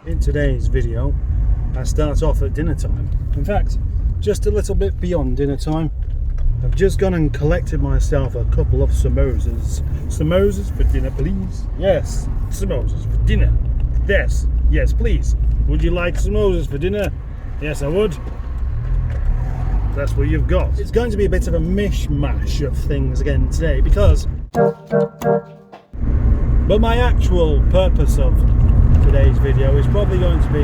In today's video, I start off at dinner time. In fact, just a little bit beyond dinner time. I've just gone and collected myself a couple of samosas. Samosas for dinner, please? Yes, samosas for dinner. Yes, yes, please. Would you like samosas for dinner? Yes, I would. That's what you've got. It's going to be a bit of a mishmash of things again today because... But my actual purpose of today's video is probably going to be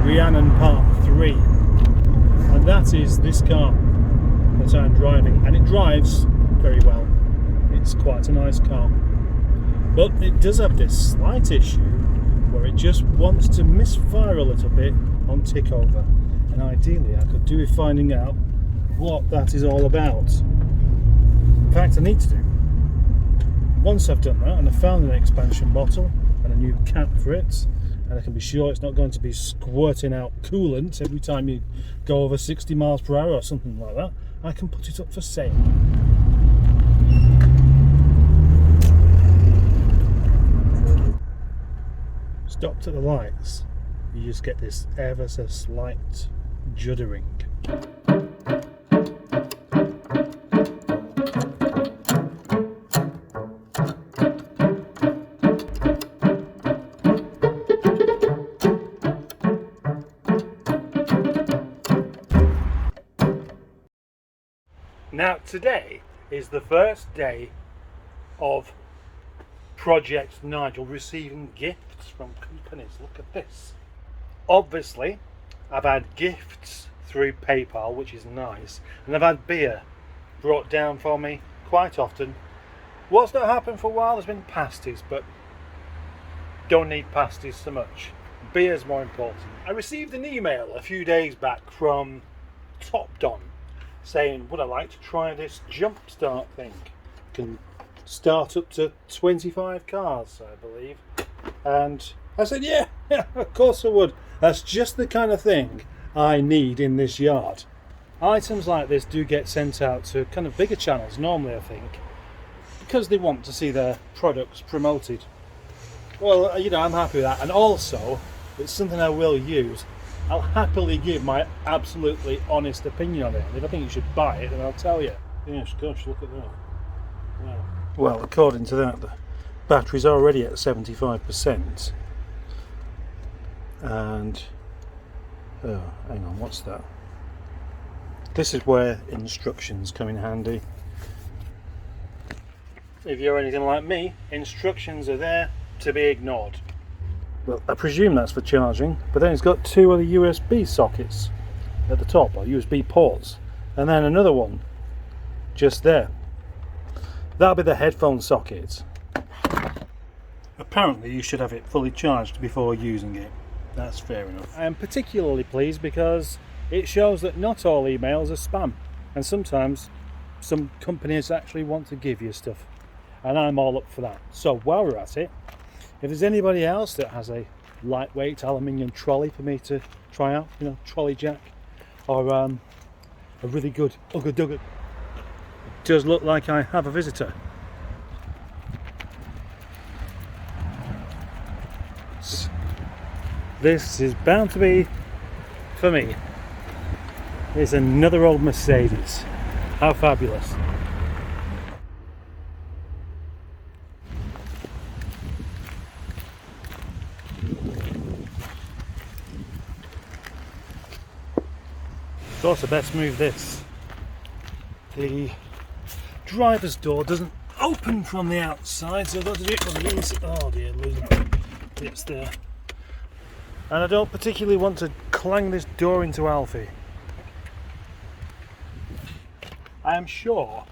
Rhiannon Part 3. And that is this car that I'm driving. And it drives very well. It's quite a nice car. But it does have this slight issue where it just wants to misfire a little bit on tick over. And ideally I could do with finding out what that is all about. In fact, I need to do. Once I've done that and I've found an expansion bottle and a new cap for it, and I can be sure it's not going to be squirting out coolant every time you go over 60 miles per hour or something like that, I can put it up for sale. Stopped at the lights, you just get this ever so slight juddering. Now today is the first day of Project Nigel receiving gifts from companies. Look at this. Obviously I've had gifts through PayPal, which is nice, and I've had beer brought down for me quite often. What's not happened for a while has been pasties, but don't need pasties so much. Beer's more important. I received an email a few days back from Top Don saying, would I like to try this jump start thing? Can start up to 25 cars, I believe. And I said, yeah, of course I would. That's just the kind of thing I need in this yard. Items like this do get sent out to kind of bigger channels normally, I think, because they want to see their products promoted. Well, you know, I'm happy with that. And also, it's something I will use. I'll happily give my absolutely honest opinion on it. And if I think you should buy it, then I'll tell you. Yes, gosh, look at that. Wow. Well, according to that, the battery's already at 75%. And, oh, hang on, what's that? This is where instructions come in handy. If you're anything like me, instructions are there to be ignored. Well, I presume that's for charging, but then it's got two other USB sockets at the top, or USB ports, and then another one just there. That'll be the headphone socket. Apparently you should have it fully charged before using it. That's fair enough. I am particularly pleased because it shows that not all emails are spam, and sometimes some companies actually want to give you stuff, and I'm all up for that. So while we're at it, if there's anybody else that has a lightweight aluminium trolley for me to try out, you know, trolley jack, or a really good ugga dugga, it does look like I have a visitor. This is bound to be for me. It's another old Mercedes. How fabulous. Of course, I best move this. The driver's door doesn't open from the outside, so I've got to do it from the inside. Oh dear, losing bits there. And I don't particularly want to clang this door into Alfie. I am sure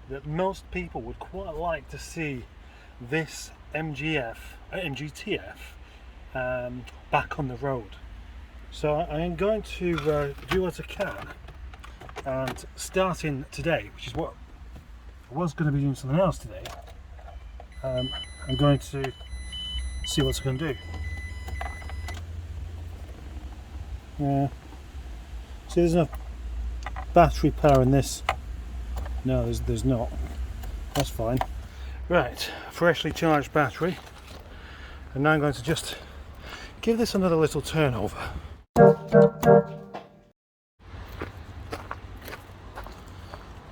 that most people would quite like to see this MGTF back on the road. So I am going to do what I can, and starting today, which is what I was going to be doing something else today, I'm going to see what I can do. Yeah. See, there's enough battery power in this. No, there's not. That's fine. Right, freshly charged battery, and now I'm going to just give this another little turn over.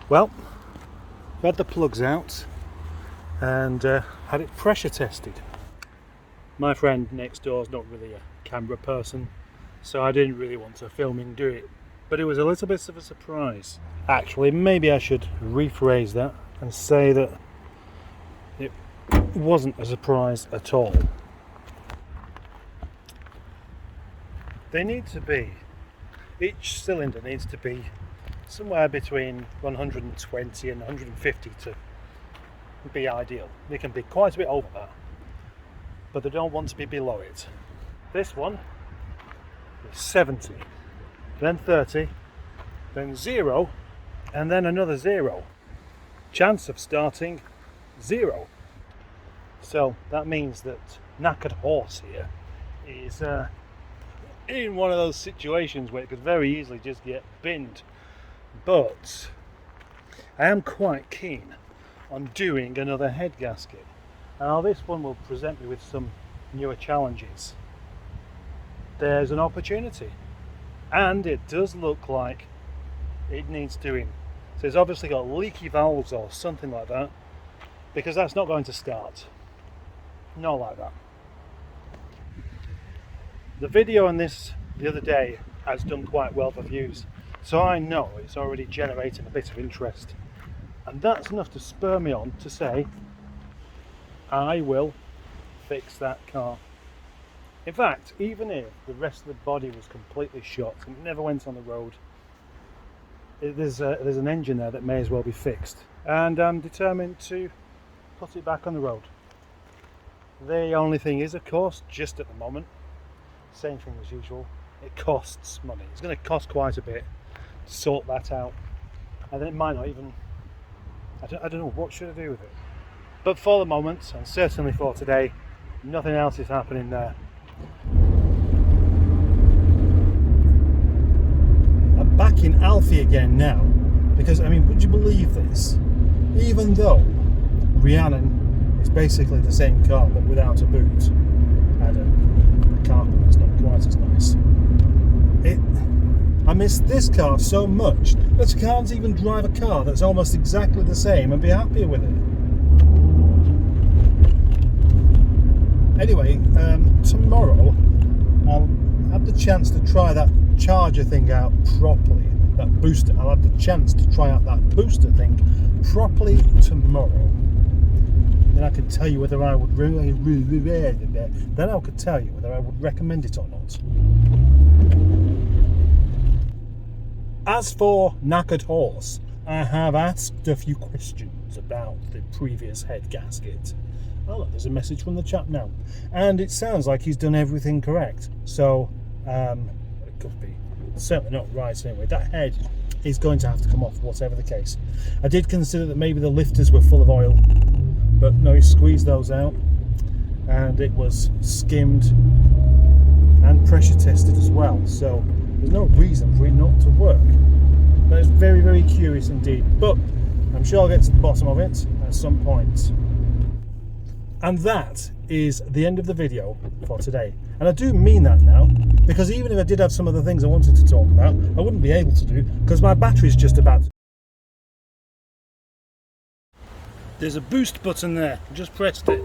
Well, I've had the plugs out and had it pressure tested. My friend next door is not really a camera person, so I didn't really want to film him do it, but it was a little bit of a surprise. Actually, maybe I should rephrase that and say that it wasn't a surprise at all. They need to be, each cylinder needs to be somewhere between 120 and 150 to be ideal. They can be quite a bit over that, but they don't want to be below it. This one is 70, then 30, then 0, and then another 0. Chance of starting 0. So that means that Knackered Horse here is in one of those situations where it could very easily just get binned. But I am quite keen on doing another head gasket. Now this one will present me with some newer challenges. There's an opportunity, and it does look like it needs doing. So it's obviously got leaky valves or something like that, because that's not going to start. Not like that. The video on this the other day has done quite well for views, so I know it's already generating a bit of interest, and that's enough to spur me on to say I will fix that car. In fact, even if the rest of the body was completely shot and it never went on the road, there's an engine there that may as well be fixed, and I'm determined to put it back on the road. The only thing is, of course, just at the moment, same thing as usual, it costs money. It's going to cost quite a bit to sort that out, and then it might not even, I don't know, what should I do with it? But for the moment, and certainly for today, nothing else is happening there. I'm back in Alfie again now, because I mean, would you believe this? Even though Rhiannon is basically the same car but without a boot and a carpet that's not quite as nice, I miss this car so much that I can't even drive a car that's almost exactly the same and be happier with it. Anyway, tomorrow I'll have the chance to try that charger thing out properly. That booster. I'll have the chance to try out that booster thing properly tomorrow. Then I can tell you whether I would then I could tell you whether I would recommend it or not. As for Knackered Horse, I have asked a few questions about the previous head gasket. Oh look, there's a message from the chap now, and it sounds like he's done everything correct. So it could be certainly not right anyway. That head is going to have to come off, whatever the case. I did consider that maybe the lifters were full of oil, but no, he squeezed those out, and it was skimmed and pressure tested as well. So there's no reason for it not to work. That is very, very curious indeed. But I'm sure I'll get to the bottom of it at some point. And that is the end of the video for today. And I do mean that now, because even if I did have some other things I wanted to talk about, I wouldn't be able to do, because my battery's just about to... There's a boost button there, I just pressed it.